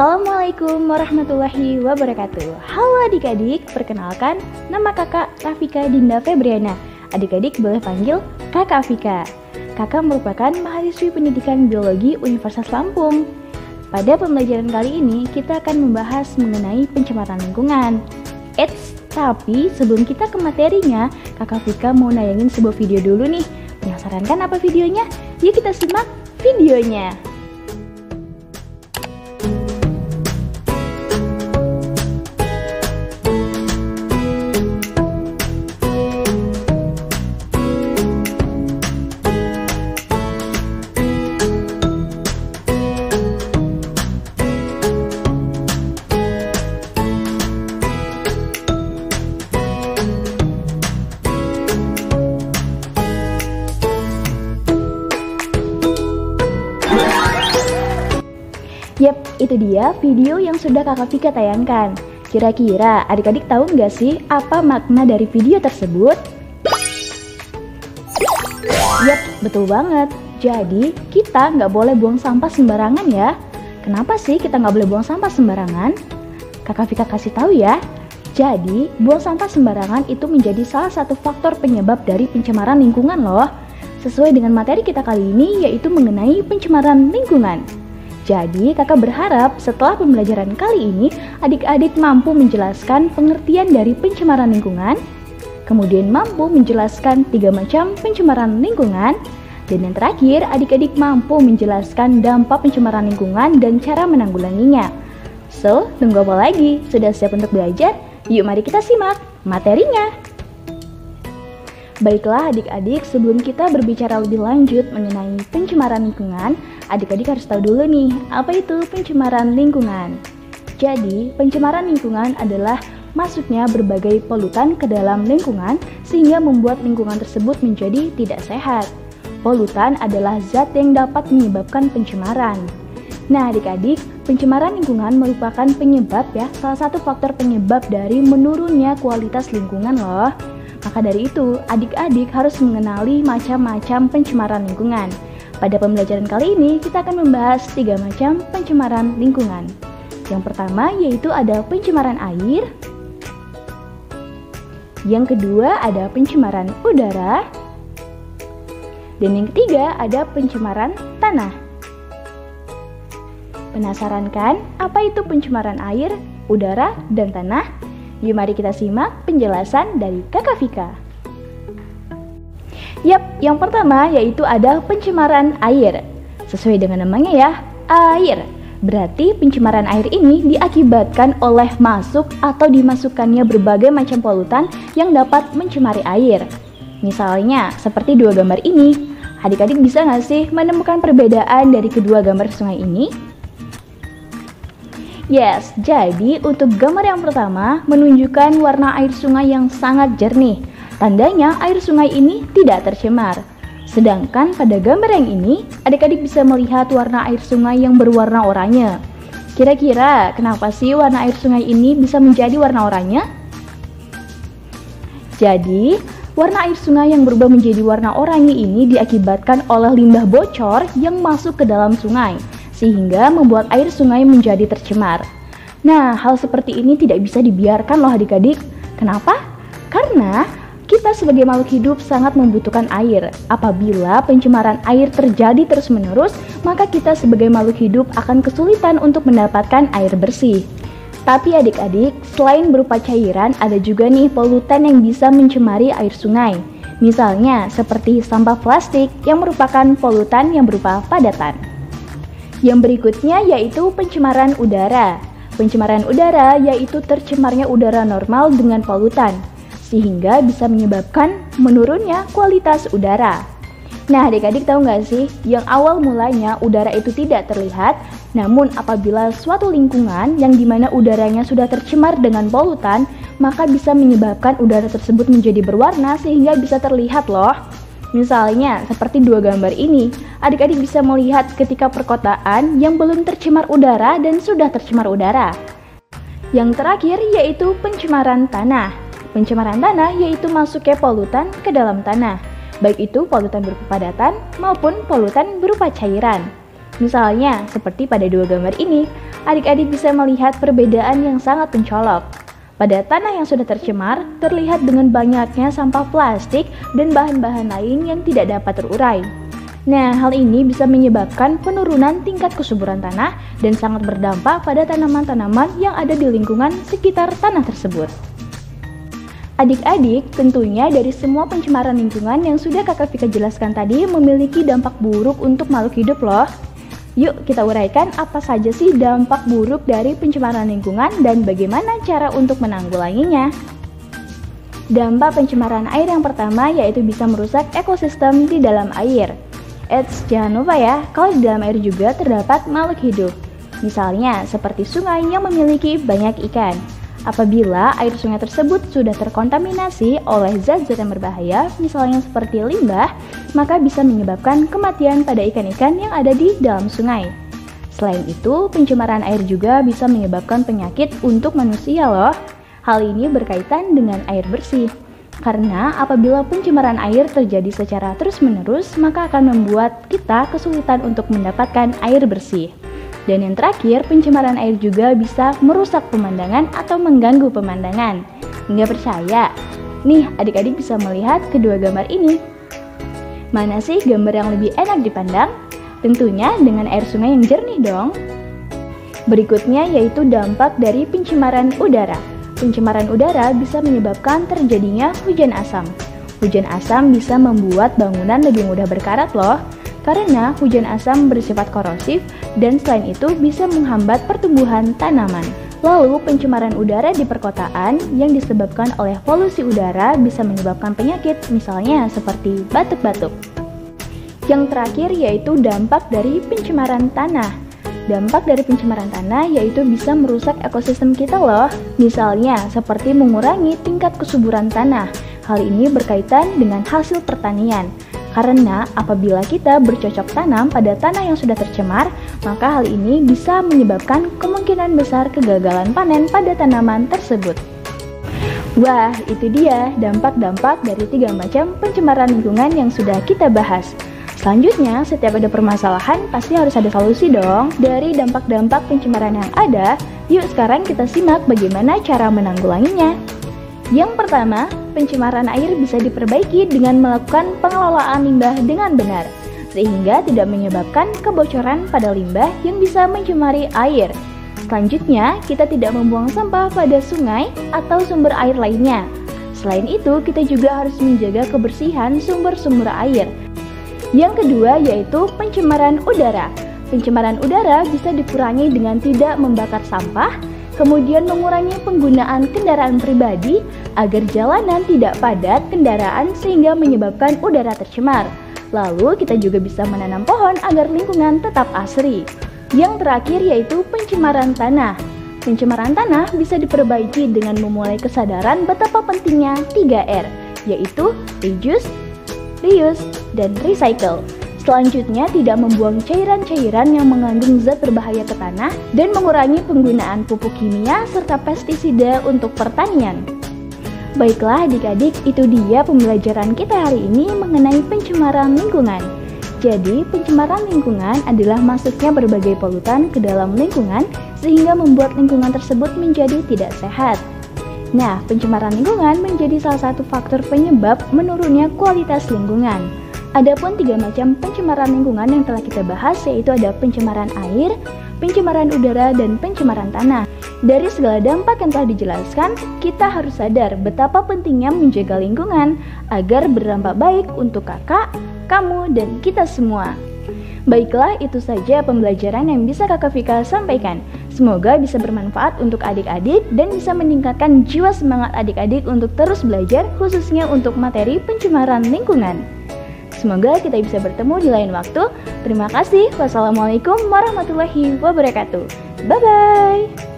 Assalamualaikum warahmatullahi wabarakatuh. Halo adik-adik, perkenalkan nama kakak Rafika Dinda Febriana. Adik-adik boleh panggil kakak Afika. Kakak merupakan mahasiswi pendidikan biologi Universitas Lampung. Pada pembelajaran kali ini kita akan membahas mengenai pencemaran lingkungan. Tapi sebelum kita ke materinya, kakak Afika mau nayangin sebuah video dulu nih. Penasaran kan apa videonya? Yuk kita simak videonya. Yap, itu dia video yang sudah kakak Vika tayangkan. Kira-kira adik-adik tahu nggak sih apa makna dari video tersebut? Yap, betul banget. Jadi, kita nggak boleh buang sampah sembarangan ya. Kenapa sih kita nggak boleh buang sampah sembarangan? Kakak Vika kasih tahu ya. Jadi, buang sampah sembarangan itu menjadi salah satu faktor penyebab dari pencemaran lingkungan loh. Sesuai dengan materi kita kali ini, yaitu mengenai pencemaran lingkungan. Jadi, kakak berharap setelah pembelajaran kali ini, adik-adik mampu menjelaskan pengertian dari pencemaran lingkungan, kemudian mampu menjelaskan 3 macam pencemaran lingkungan, dan yang terakhir, adik-adik mampu menjelaskan dampak pencemaran lingkungan dan cara menanggulanginya. So, tunggu apa lagi? Sudah siap untuk belajar? Yuk mari kita simak materinya. Baiklah adik-adik, sebelum kita berbicara lebih lanjut mengenai pencemaran lingkungan, adik-adik harus tahu dulu nih, apa itu pencemaran lingkungan? Jadi, pencemaran lingkungan adalah masuknya berbagai polutan ke dalam lingkungan sehingga membuat lingkungan tersebut menjadi tidak sehat. Polutan adalah zat yang dapat menyebabkan pencemaran. Nah adik-adik, pencemaran lingkungan merupakan penyebab salah satu faktor penyebab dari menurunnya kualitas lingkungan loh. Maka dari itu, adik-adik harus mengenali macam-macam pencemaran lingkungan. Pada pembelajaran kali ini, kita akan membahas 3 macam pencemaran lingkungan. Yang pertama yaitu ada pencemaran air. Yang kedua ada pencemaran udara. Dan yang ketiga ada pencemaran tanah. Penasaran kan apa itu pencemaran air, udara, dan tanah? Yuk mari kita simak penjelasan dari kakak Vika. Yap, yang pertama yaitu ada pencemaran air. Sesuai dengan namanya ya, air. Berarti pencemaran air ini diakibatkan oleh masuk atau dimasukkannya berbagai macam polutan yang dapat mencemari air. Misalnya, seperti 2 gambar ini. Adik-adik bisa nggak sih menemukan perbedaan dari kedua gambar sungai ini? Yes, jadi untuk gambar yang pertama menunjukkan warna air sungai yang sangat jernih. Tandanya air sungai ini tidak tercemar. Sedangkan pada gambar yang ini, adik-adik bisa melihat warna air sungai yang berwarna oranye. Kira-kira kenapa sih warna air sungai ini bisa menjadi warna oranye? Jadi, warna air sungai yang berubah menjadi warna oranye ini diakibatkan oleh limbah bocor yang masuk ke dalam sungai, sehingga membuat air sungai menjadi tercemar. Nah, hal seperti ini tidak bisa dibiarkan loh adik-adik. Kenapa? Karena kita sebagai makhluk hidup sangat membutuhkan air. Apabila pencemaran air terjadi terus-menerus, maka kita sebagai makhluk hidup akan kesulitan untuk mendapatkan air bersih. Tapi adik-adik, selain berupa cairan, ada juga nih polutan yang bisa mencemari air sungai. Misalnya, seperti sampah plastik yang merupakan polutan yang berupa padatan. Yang berikutnya yaitu pencemaran udara. Pencemaran udara yaitu tercemarnya udara normal dengan polutan, sehingga bisa menyebabkan menurunnya kualitas udara. Nah adik-adik tahu nggak sih, yang awal mulanya udara itu tidak terlihat, namun apabila suatu lingkungan yang dimana udaranya sudah tercemar dengan polutan, maka bisa menyebabkan udara tersebut menjadi berwarna sehingga bisa terlihat loh. Misalnya, seperti 2 gambar ini, adik-adik bisa melihat ketika perkotaan yang belum tercemar udara dan sudah tercemar udara. Yang terakhir yaitu pencemaran tanah. Pencemaran tanah yaitu masuknya polutan ke dalam tanah, baik itu polutan berupa padatan maupun polutan berupa cairan. Misalnya, seperti pada dua gambar ini, adik-adik bisa melihat perbedaan yang sangat mencolok. Pada tanah yang sudah tercemar, terlihat dengan banyaknya sampah plastik dan bahan-bahan lain yang tidak dapat terurai. Nah, hal ini bisa menyebabkan penurunan tingkat kesuburan tanah dan sangat berdampak pada tanaman-tanaman yang ada di lingkungan sekitar tanah tersebut. Adik-adik, tentunya dari semua pencemaran lingkungan yang sudah Kakak Vika jelaskan tadi memiliki dampak buruk untuk makhluk hidup loh. Yuk kita uraikan apa saja sih dampak buruk dari pencemaran lingkungan dan bagaimana cara untuk menanggulanginya. Dampak pencemaran air yang pertama yaitu bisa merusak ekosistem di dalam air. Jangan lupa ya, kalau di dalam air juga terdapat makhluk hidup. Misalnya seperti sungai yang memiliki banyak ikan. Apabila air sungai tersebut sudah terkontaminasi oleh zat-zat yang berbahaya, misalnya seperti limbah, maka bisa menyebabkan kematian pada ikan-ikan yang ada di dalam sungai. Selain itu, pencemaran air juga bisa menyebabkan penyakit untuk manusia loh. Hal ini berkaitan dengan air bersih. Karena apabila pencemaran air terjadi secara terus-menerus, maka akan membuat kita kesulitan untuk mendapatkan air bersih. Dan yang terakhir, pencemaran air juga bisa merusak pemandangan atau mengganggu pemandangan. Nggak percaya? Nih, adik-adik bisa melihat kedua gambar ini. Mana sih gambar yang lebih enak dipandang? Tentunya dengan air sungai yang jernih dong. Berikutnya yaitu dampak dari pencemaran udara. Pencemaran udara bisa menyebabkan terjadinya hujan asam. Hujan asam bisa membuat bangunan lebih mudah berkarat loh, karena hujan asam bersifat korosif dan selain itu bisa menghambat pertumbuhan tanaman. Lalu pencemaran udara di perkotaan yang disebabkan oleh polusi udara bisa menyebabkan penyakit, misalnya seperti batuk-batuk. Yang terakhir yaitu dampak dari pencemaran tanah. Dampak dari pencemaran tanah yaitu bisa merusak ekosistem kita loh. Misalnya seperti mengurangi tingkat kesuburan tanah. Hal ini berkaitan dengan hasil pertanian. Karena apabila kita bercocok tanam pada tanah yang sudah tercemar, maka hal ini bisa menyebabkan kemungkinan besar kegagalan panen pada tanaman tersebut. Wah, itu dia dampak-dampak dari 3 macam pencemaran lingkungan yang sudah kita bahas. Selanjutnya, setiap ada permasalahan pasti harus ada solusi dong. Dari dampak-dampak pencemaran yang ada, yuk sekarang kita simak bagaimana cara menanggulanginya. Yang pertama, pencemaran air bisa diperbaiki dengan melakukan pengelolaan limbah dengan benar, sehingga tidak menyebabkan kebocoran pada limbah yang bisa mencemari air. Selanjutnya, kita tidak membuang sampah pada sungai atau sumber air lainnya. Selain itu, kita juga harus menjaga kebersihan sumber-sumber air. Yang kedua yaitu pencemaran udara. Pencemaran udara bisa dikurangi dengan tidak membakar sampah, kemudian mengurangi penggunaan kendaraan pribadi agar jalanan tidak padat kendaraan sehingga menyebabkan udara tercemar. Lalu kita juga bisa menanam pohon agar lingkungan tetap asri. Yang terakhir yaitu pencemaran tanah. Pencemaran tanah bisa diperbaiki dengan memulai kesadaran betapa pentingnya 3R, yaitu reduce, reuse, dan recycle. Selanjutnya, tidak membuang cairan-cairan yang mengandung zat berbahaya ke tanah dan mengurangi penggunaan pupuk kimia serta pestisida untuk pertanian. Baiklah adik-adik, itu dia pembelajaran kita hari ini mengenai pencemaran lingkungan. Jadi, pencemaran lingkungan adalah masuknya berbagai polutan ke dalam lingkungan sehingga membuat lingkungan tersebut menjadi tidak sehat. Nah, pencemaran lingkungan menjadi salah satu faktor penyebab menurunnya kualitas lingkungan. Adapun 3 macam pencemaran lingkungan yang telah kita bahas yaitu ada pencemaran air, pencemaran udara, dan pencemaran tanah. Dari segala dampak yang telah dijelaskan, kita harus sadar betapa pentingnya menjaga lingkungan agar berdampak baik untuk kakak, kamu, dan kita semua. Baiklah, itu saja pembelajaran yang bisa Kakak Vika sampaikan. Semoga bisa bermanfaat untuk adik-adik dan bisa meningkatkan jiwa semangat adik-adik untuk terus belajar, khususnya untuk materi pencemaran lingkungan. Semoga kita bisa bertemu di lain waktu. Terima kasih. Wassalamualaikum warahmatullahi wabarakatuh. Bye-bye.